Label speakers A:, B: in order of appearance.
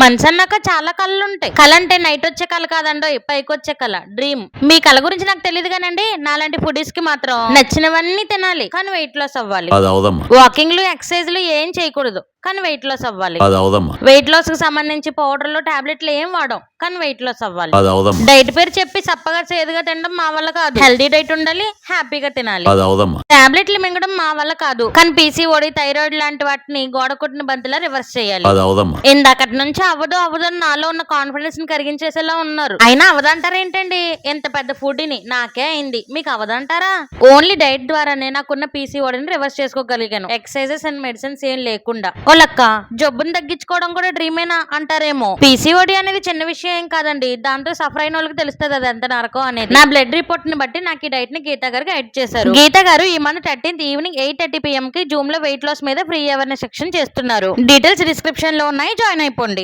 A: మనిషి అన్నాక చాలా కళలు ఉంటాయి. కళ అంటే నైట్ వచ్చే కళ కాదండో, పైకి వచ్చే కళ, డ్రీమ్. మీ కళ గురించి నాకు తెలియదు కానండి, నాలాంటి ఫుడీస్ కి మాత్రం నచ్చినవన్నీ తినాలి కానీ వెయిట్ లాస్ అవ్వాలి. వాకింగ్లు ఎక్సర్సైజ్లు ఏం చేయకూడదు కానీ వెయిట్ లాస్ అవ్వాలి. వెయిట్ లాస్ కి సంబంధించి పౌడర్లు టాబ్లెట్లు ఏం వాడం కానీ వెయిట్ లాస్ అవ్వాలి. డైట్ పేరు చెప్పి చప్పగా చేదుగా తినడం మా వల్ల కాదు. హెల్దీ డైట్ ఉండాలి, హ్యాపీగా తినాలి. టాబ్లెట్లు మింగడం మా వల్ల కాదు కానీ పీసీఓడి, థైరాయిడ్ లాంటి వాటిని గోడ కొట్టిన బంతిలా రివర్స్ చేయాలి. ఇందాకటి నుంచి అవ్వదు అని నాలో ఉన్న కాన్ఫిడెన్స్ ని కరిగించేసేలా ఉన్నారు. అయినా అవదంటారేంటండి, ఎంత పెద్ద ఫుడ్ ని నాకే అయింది, మీకు అవదంటారా? ఓన్లీ డైట్ ద్వారానే నాకున్న పీసీఓడిని రివర్స్ చేసుకోగలిగాను, ఎక్సర్సైజెస్ అండ్ మెడిసిన్స్ ఏం లేకుండా. ఓలక్క, జబ్బును తగ్గించుకోవడం కూడా డ్రీమేనా అంటారేమో. పీసీఓడి అనేది చిన్న విషయం ఏం కాదండి, దాంతో సఫర్ అయిన వాళ్ళకి తెలుస్తుంది అది ఎంత నరకం అనేది. నా బ్లడ్ రిపోర్ట్ ని బట్టి నాకు ఈ డైట్ ని గీతా గారు గైడ్ చేశారు. గీతా గారు ఈ మంత్ 13th ఈవినింగ్ 8:30 PM కి జూమ్ లో వెయిట్ లాస్ మీద ఫ్రీ అవేర్నెస్ సెక్షన్ చేస్తున్నారు. డీటెయిల్స్ డిస్క్రిప్షన్ లో ఉన్నాయి, జాయిన్ అయిపోండి.